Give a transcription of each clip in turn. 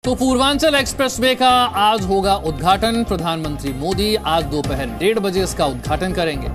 तो पूर्वांचल एक्सप्रेसवे का आज होगा उद्घाटन। प्रधानमंत्री मोदी आज दोपहर 1:30 बजे इसका उद्घाटन करेंगे।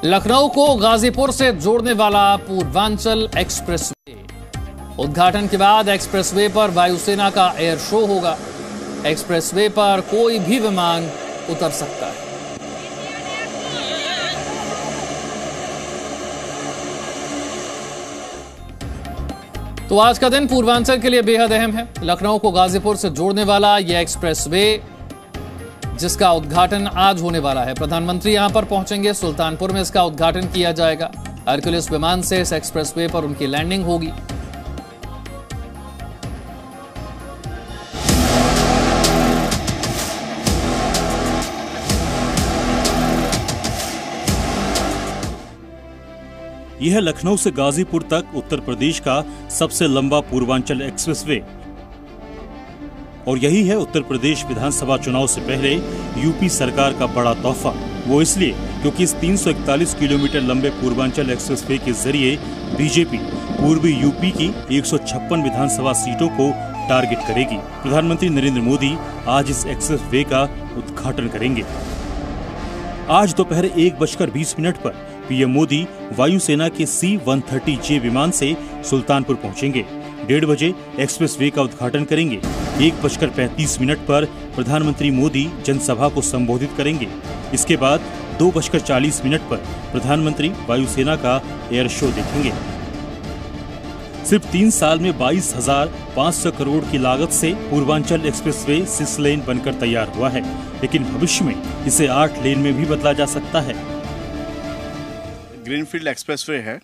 लखनऊ को गाजीपुर से जोड़ने वाला पूर्वांचल एक्सप्रेसवे। उद्घाटन के बाद एक्सप्रेसवे पर वायुसेना का एयर शो होगा। एक्सप्रेसवे पर कोई भी विमान उतर सकता है। तो आज का दिन पूर्वांचल के लिए बेहद अहम है। लखनऊ को गाजीपुर से जोड़ने वाला यह एक्सप्रेसवे जिसका उद्घाटन आज होने वाला है। प्रधानमंत्री यहां पर पहुंचेंगे। सुल्तानपुर में इसका उद्घाटन किया जाएगा। हरक्यूलिस विमान से इस एक्सप्रेसवे पर उनकी लैंडिंग होगी। यह लखनऊ से गाजीपुर तक उत्तर प्रदेश का सबसे लंबा पूर्वांचल एक्सप्रेसवे और यही है उत्तर प्रदेश विधानसभा चुनाव से पहले यूपी सरकार का बड़ा तोहफा। वो इसलिए क्योंकि इस 341 किलोमीटर लंबे पूर्वांचल एक्सप्रेसवे के जरिए बीजेपी पूर्वी यूपी की 156 विधानसभा सीटों को टारगेट करेगी। प्रधानमंत्री नरेंद्र मोदी आज इस एक्सप्रेसवे का उद्घाटन करेंगे। आज दोपहर 1:20 पर पीएम मोदी वायुसेना के C-130J विमान से सुल्तानपुर पहुंचेंगे। 1:30 बजे एक्सप्रेसवे का उद्घाटन करेंगे। 1:35 पर प्रधानमंत्री मोदी जनसभा को संबोधित करेंगे। इसके बाद 2:40 पर प्रधानमंत्री वायुसेना का एयर शो देखेंगे। सिर्फ 3 साल में 22,500 करोड़ की लागत से पूर्वांचल एक्सप्रेसवे 6 लेन बनकर तैयार हुआ है, लेकिन भविष्य में इसे 8 लेन में भी बदला जा सकता है। ग्रीनफील्ड एक्सप्रेसवे है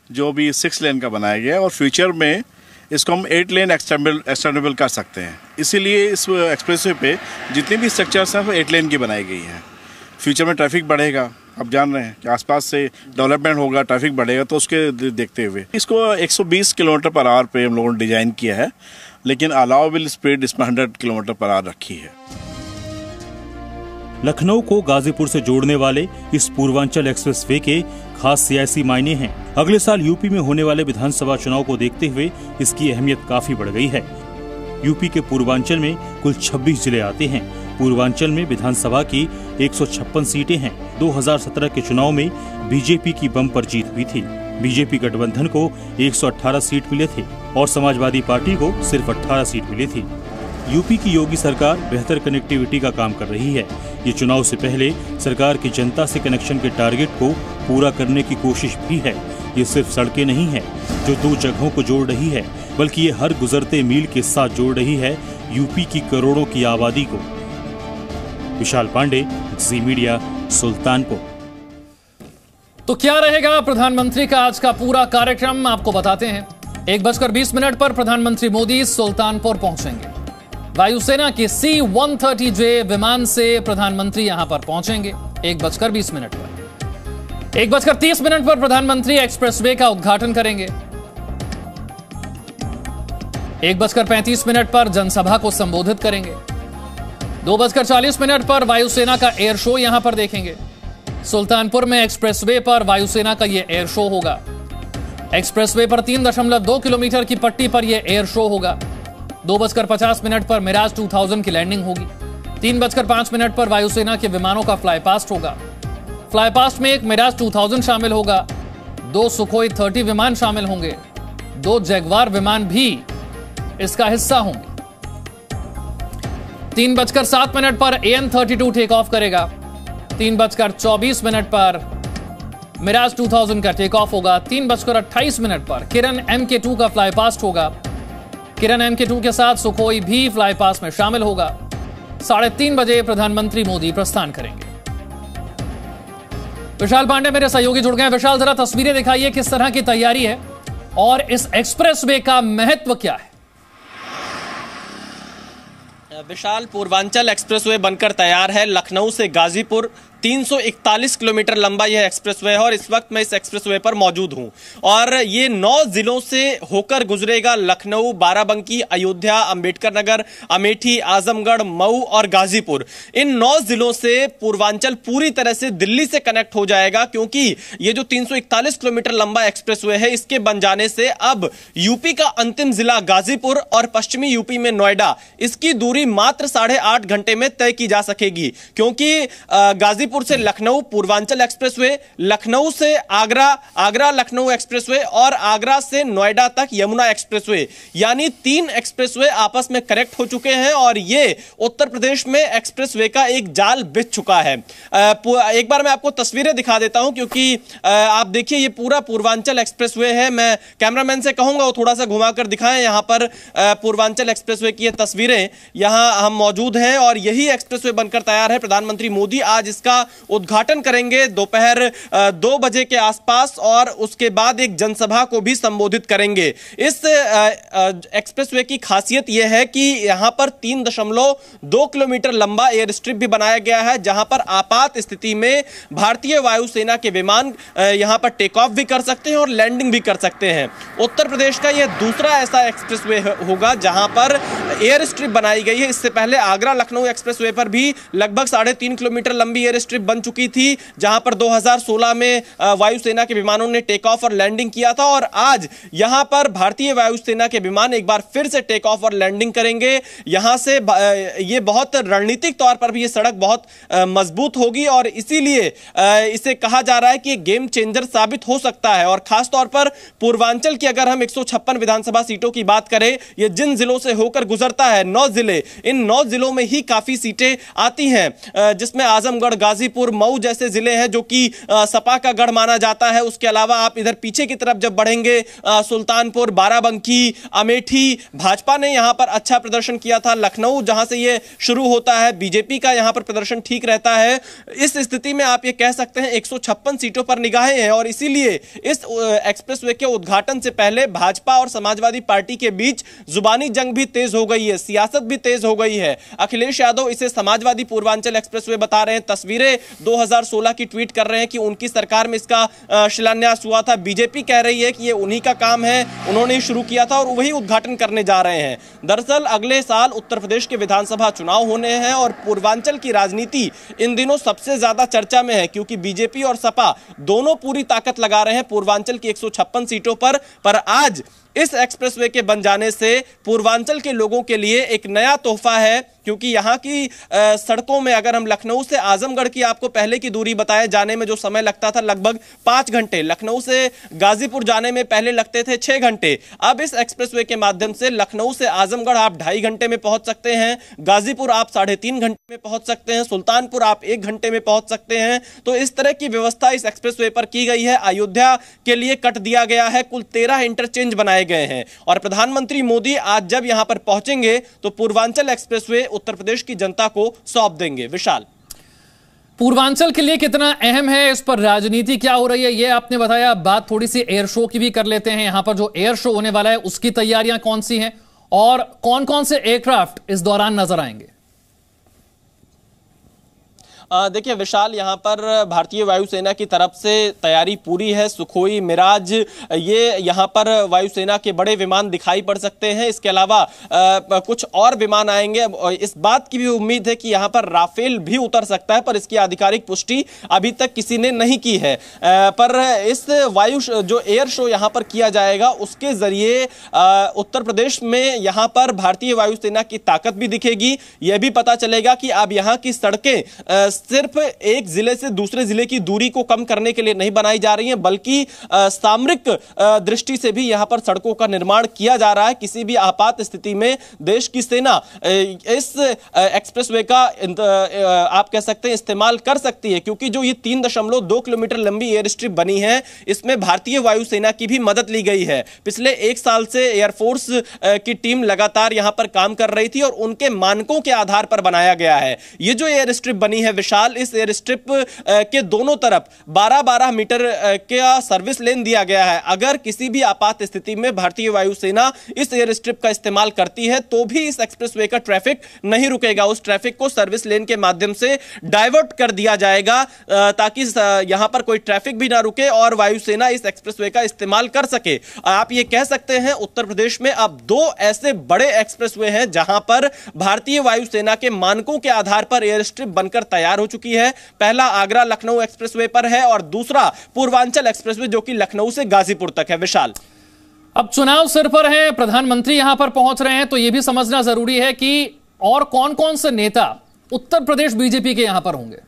जो भी 6 लेन का बनाया गया है और फ्यूचर में इसको हम 8 लेन एक्सटेंडेबल कर सकते हैं। इसीलिए इस एक्सप्रेसवे पे जितनी भी स्ट्रक्चर्स हैं वो 8 लेन की बनाई गई हैं। फ्यूचर में ट्रैफिक बढ़ेगा, आप जान रहे हैं कि आसपास से डेवलपमेंट होगा, ट्रैफिक बढ़ेगा, तो उसके देखते हुए इसको 120 किलोमीटर पर आवर पे हम लोगों ने डिजाइन किया है, लेकिन अलाउबल स्पीड इसमें 100 किलोमीटर पर आवर रखी है। लखनऊ को गाजीपुर से जोड़ने वाले इस पूर्वांचल एक्सप्रेसवे के खास सियासी मायने हैं। अगले साल यूपी में होने वाले विधानसभा चुनाव को देखते हुए इसकी अहमियत काफी बढ़ गई है। यूपी के पूर्वांचल में कुल 26 जिले आते हैं। पूर्वांचल में विधानसभा की 156 सीटें हैं। 2017 के चुनाव में बीजेपी की बम्पर जीत हुई थी। बीजेपी गठबंधन को 118 सीट मिले थे और समाजवादी पार्टी को सिर्फ 18 सीट मिली थी। यूपी की योगी सरकार बेहतर कनेक्टिविटी का काम कर रही है। ये चुनाव से पहले सरकार की जनता से कनेक्शन के टारगेट को पूरा करने की कोशिश भी है। ये सिर्फ सड़कें नहीं है जो 2 जगहों को जोड़ रही है, बल्कि ये हर गुजरते मील के साथ जोड़ रही है यूपी की करोड़ों की आबादी को। विशाल पांडे, जी मीडिया, सुल्तानपुर। तो क्या रहेगा प्रधानमंत्री का आज का पूरा कार्यक्रम, आपको बताते हैं। 1:20 पर प्रधानमंत्री मोदी सुल्तानपुर पहुंचेंगे। वायुसेना के C-130J विमान से प्रधानमंत्री यहां पर पहुंचेंगे 1:20 पर। 1:30 पर प्रधानमंत्री एक्सप्रेसवे का उद्घाटन करेंगे। 1:35 पर जनसभा को संबोधित करेंगे। 2:40 पर वायुसेना का एयर शो यहां पर देखेंगे। सुल्तानपुर में एक्सप्रेसवे पर वायुसेना का यह एयर शो होगा। एक्सप्रेसवे पर 3.2 किलोमीटर की पट्टी पर यह एयर शो होगा। 2:50 पर मिराज 2000 की लैंडिंग होगी। 3:05 पर वायुसेना के विमानों का फ्लाई पास्ट होगा। फ्लाई पास्ट में एक मिराज 2000 शामिल होगा, 2 सुखोई 30 विमान शामिल होंगे, 2 जैगवार विमान भी इसका हिस्सा होंगे। 3:07 पर AN-32 टेक ऑफ करेगा। 3:24 पर मिराज 2000 का टेक ऑफ होगा। 3:28 पर किरण MK2 का फ्लाई पास्ट होगा। किरण MK2 के साथ सुखोई भी फ्लाई पास में शामिल होगा। 3:30 बजे प्रधानमंत्री मोदी प्रस्थान करेंगे। विशाल पांडे मेरे सहयोगी जुड़ गए। विशाल, जरा तस्वीरें दिखाइए, किस तरह की तैयारी है और इस एक्सप्रेसवे का महत्व क्या है? विशाल, पूर्वांचल एक्सप्रेसवे बनकर तैयार है। लखनऊ से गाजीपुर 341 किलोमीटर लंबा यह एक्सप्रेसवे है और इस वक्त मैं इस एक्सप्रेसवे पर मौजूद हूं और ये 9 जिलों से होकर गुजरेगा। लखनऊ, बाराबंकी, अयोध्या, अंबेडकर नगर, अमेठी, आजमगढ़, मऊ और गाजीपुर। इन 9 जिलों से पूर्वांचल पूरी तरह से दिल्ली से कनेक्ट हो जाएगा, क्योंकि ये जो 341 किलोमीटर लंबा एक्सप्रेसवे है, इसके बन जाने से अब यूपी का अंतिम जिला गाजीपुर और पश्चिमी यूपी में नोएडा, इसकी दूरी मात्र 8.5 घंटे में तय की जा सकेगी। क्योंकि गाजीपुर से लखनऊ पूर्वांचल एक्सप्रेसवे, लखनऊ से आगरा, आगरा लखनऊ एक्सप्रेसवे और आगरा से नोएडा तक यमुना एक्सप्रेसवे, यानी 3 एक्सप्रेसवे आपस में कनेक्ट हो चुके हैं और ये उत्तर प्रदेश में एक्सप्रेसवे का एक जाल बिछ चुका है। एक बार मैं आपको तस्वीरें दिखा देता हूं, क्योंकि आप देखिए ये पूरा पूर्वांचल एक्सप्रेसवे है। मैं कैमरामैन से कहूंगा वो थोड़ा सा घुमाकर दिखाएं। यहां पर पूर्वांचल एक्सप्रेसवे की ये तस्वीरें, यहां हम मौजूद हैं और यही एक्सप्रेसवे बनकर तैयार है। प्रधानमंत्री मोदी आज इसका उद्घाटन करेंगे दोपहर 2 बजे के आसपास और उसके बाद एक जनसभा को भी संबोधित करेंगे। इस एक्सप्रेसवे की खासियत यह है कि यहां पर 3.2 किलोमीटर लंबा एयर स्ट्रिप भी बनाया गया है, जहां पर आपात स्थिति में भारतीय वायुसेना के विमान यहां पर टेक ऑफ भी कर सकते हैं और लैंडिंग भी कर सकते हैं। उत्तर प्रदेश का यह दूसरा ऐसा एक्सप्रेसवे होगा जहां पर एयर स्ट्रिप बनाई गई है। इससे पहले आगरा लखनऊ एक्सप्रेसवे पर भी लगभग 3.5 किलोमीटर लंबी एयर स्ट्रिप बन चुकी थी, जहां पर 2016 में वायुसेना के विमानों ने टेक ऑफ और लैंडिंग किया था और आज यहां पर भारतीय वायुसेना के विमान एक बार फिर से टेक ऑफ और लैंडिंग करेंगे। यहां से ये बहुत रणनीतिक तौर पर भी ये सड़क बहुत मजबूत होगी और इसीलिए इसे कहा जा रहा है कि गेम चेंजर साबित हो सकता है। और खास तौर पर पूर्वांचल की अगर हम 156 विधानसभा सीटों की बात करें, ये जिन जिलों से होकर गुजरता है 9 जिले, इन 9 जिलों में ही काफी सीटें आती हैं, जिसमें आजमगढ़, गाजीपुर, मऊ जैसे जिले हैं जो कि सपा का गढ़ माना जाता है। उसके अलावा आप इधर पीछे की तरफ जब बढ़ेंगे, सुल्तानपुर, बाराबंकी, अमेठी, भाजपा ने यहां पर अच्छा प्रदर्शन किया था। लखनऊ जहां से ये शुरू होता है, बीजेपी का यहां पर प्रदर्शन ठीक रहता है। इस स्थिति में आप ये कह सकते हैं 156 सीटों पर निगाहें हैं और इसीलिए इस एक्सप्रेसवे के उद्घाटन से पहले भाजपा और समाजवादी पार्टी के बीच जुबानी जंग भी तेज हो गई है, सियासत भी तेज हो गई है। अखिलेश यादव इसे समाजवादी पूर्वांचल एक्सप्रेसवे बता रहे हैं, तस्वीरें 2016 की ट्वीट कर रहे हैं कि उनकी सरकार में इसका शिलान्यास हुआ था। बीजेपी कह रही है कि ये उन्हीं का काम है, उन्होंने ही शुरू किया था और वही उद्घाटन करने जा रहे हैं। दरअसल अगले साल उत्तर प्रदेश के विधानसभा चुनाव होने हैं और पूर्वांचल की राजनीति इन दिनों सबसे ज्यादा चर्चा में है, क्योंकि बीजेपी और सपा दोनों पूरी ताकत लगा रहे हैं पूर्वांचल की 156 सीटों पर आज इस एक्सप्रेसवे के बन जाने से पूर्वांचल के लोगों के लिए एक नया तोहफा है। क्योंकि यहां की सड़कों में अगर हम लखनऊ से आजमगढ़ की आपको पहले की दूरी बताए, जाने में जो समय लगता था लगभग 5 घंटे, लखनऊ से गाजीपुर जाने में पहले लगते थे 6 घंटे, अब इस एक्सप्रेसवे के माध्यम से लखनऊ से आजमगढ़ आप 2.5 घंटे में पहुंच सकते हैं, गाजीपुर आप 3.5 घंटे में पहुंच सकते हैं, सुल्तानपुर आप 1 घंटे में पहुंच सकते हैं। तो इस तरह की व्यवस्था इस एक्सप्रेसवे पर की गई है। अयोध्या के लिए कट दिया गया है, कुल 13 इंटरचेंज बनाए गए हैं और प्रधानमंत्री मोदी आज जब यहां पर पहुंचेंगे तो पूर्वांचल एक्सप्रेसवे उत्तर प्रदेश की जनता को सौंप देंगे। विशाल, पूर्वांचल के लिए कितना अहम है, इस पर राजनीति क्या हो रही है, ये आपने बताया। बात थोड़ी सी एयर शो की भी कर लेते हैं। यहां पर जो एयर शो होने वाला है उसकी तैयारियां कौन सी हैं और कौन कौन से एयरक्राफ्ट इस दौरान नजर आएंगे? देखिए विशाल, यहाँ पर भारतीय वायुसेना की तरफ से तैयारी पूरी है। सुखोई, मिराज, ये यहाँ पर वायुसेना के बड़े विमान दिखाई पड़ सकते हैं। इसके अलावा कुछ और विमान आएंगे। इस बात की भी उम्मीद है कि यहाँ पर राफेल भी उतर सकता है, पर इसकी आधिकारिक पुष्टि अभी तक किसी ने नहीं की है। पर इस जो एयर शो यहाँ पर किया जाएगा उसके जरिए उत्तर प्रदेश में यहाँ पर भारतीय वायुसेना की ताकत भी दिखेगी। यह भी पता चलेगा कि अब यहाँ की सड़कें सिर्फ एक जिले से दूसरे जिले की दूरी को कम करने के लिए नहीं बनाई जा रही हैं, बल्कि सामरिक दृष्टि से भी यहां पर सड़कों का निर्माण किया जा रहा है। किसी भी आपात स्थिति में देश की सेना इस एक्सप्रेसवे का आप कह सकते हैं इस्तेमाल कर सकती है, क्योंकि जो ये 3.2 किलोमीटर लंबी एयर स्ट्रिप बनी है इसमें भारतीय वायुसेना की भी मदद ली गई है। पिछले 1 साल से एयरफोर्स की टीम लगातार यहां पर काम कर रही थी और उनके मानकों के आधार पर बनाया गया है। ये जो एयर स्ट्रिप बनी है विशाल, इस एयर स्ट्रिप के दोनों तरफ 12-12 मीटर का सर्विस लेन दिया गया है। अगर किसी भी आपात स्थिति में भारतीय वायुसेना इस एयर स्ट्रिप का इस्तेमाल करती है तो भी इस एक्सप्रेसवे का ट्रैफिक नहीं रुकेगा। उस ट्रैफिक को सर्विस लेन के माध्यम से डाइवर्ट कर दिया जाएगा ताकि यहां पर कोई ट्रैफिक भी ना रुके और वायुसेना इस एक्सप्रेसवे का इस्तेमाल कर सके। आप ये कह सकते हैं उत्तर प्रदेश में अब 2 ऐसे बड़े एक्सप्रेसवे हैं जहां पर भारतीय वायुसेना के मानकों के आधार पर एयर स्ट्रिप बनकर तैयार हो चुकी है। पहला आगरा लखनऊ एक्सप्रेसवे पर है और दूसरा पूर्वांचल एक्सप्रेसवे जो कि लखनऊ से गाजीपुर तक है। विशाल, अब चुनाव सिर पर है, प्रधानमंत्री यहां पर पहुंच रहे हैं, तो यह भी समझना जरूरी है कि और कौन कौन से नेता उत्तर प्रदेश बीजेपी के यहां पर होंगे।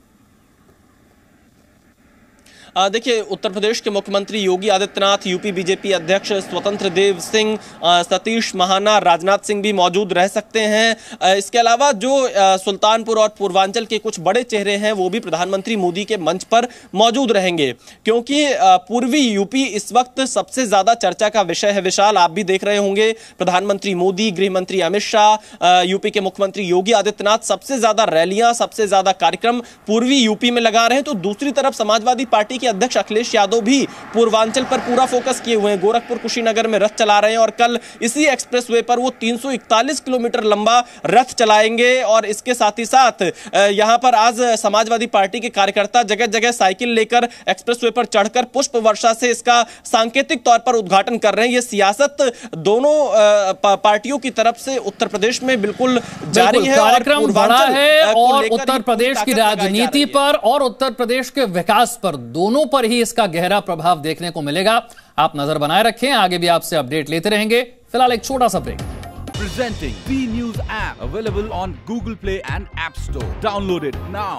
देखिए, उत्तर प्रदेश के मुख्यमंत्री योगी आदित्यनाथ, यूपी बीजेपी अध्यक्ष स्वतंत्र देव सिंह, सतीश महाना, राजनाथ सिंह भी मौजूद रह सकते हैं। इसके अलावा जो सुल्तानपुर और पूर्वांचल के कुछ बड़े चेहरे हैं वो भी प्रधानमंत्री मोदी के मंच पर मौजूद रहेंगे, क्योंकि पूर्वी यूपी इस वक्त सबसे ज्यादा चर्चा का विषय है। विशाल, आप भी देख रहे होंगे, प्रधानमंत्री मोदी, गृह मंत्री अमित शाह, यूपी के मुख्यमंत्री योगी आदित्यनाथ सबसे ज्यादा रैलियां, सबसे ज्यादा कार्यक्रम पूर्वी यूपी में लगा रहे हैं। तो दूसरी तरफ समाजवादी पार्टी के अध्यक्ष अखिलेश यादव भी पूर्वांचल पर पूरा फोकस किए हुए हैं। गोरखपुर कुशीनगर में रथ चला रहे हैं और कल इसी एक्सप्रेसवे पर वो 341 किलोमीटर लंबा रथ चलाएंगे। और इसके साथ ही साथ यहां पर आज समाजवादी पार्टी के कार्यकर्ता जगह जगह साइकिल लेकर एक्सप्रेसवे पर चढ़कर पुष्प वर्षा से इसका सांकेतिक तौर पर उद्घाटन कर रहे हैं। ये सियासत दोनों पार्टियों की तरफ से उत्तर प्रदेश में बिल्कुल जारी है। कार्यक्रम बड़ा है और उत्तर प्रदेश की राजनीति पर और उत्तर प्रदेश के विकास पर, दोनों पर ही इसका गहरा प्रभाव देखने को मिलेगा। आप नजर बनाए रखें, आगे भी आपसे अपडेट लेते रहेंगे। फिलहाल एक छोटा सा break. Presenting V News app available on Google Play and App Store. Download it now.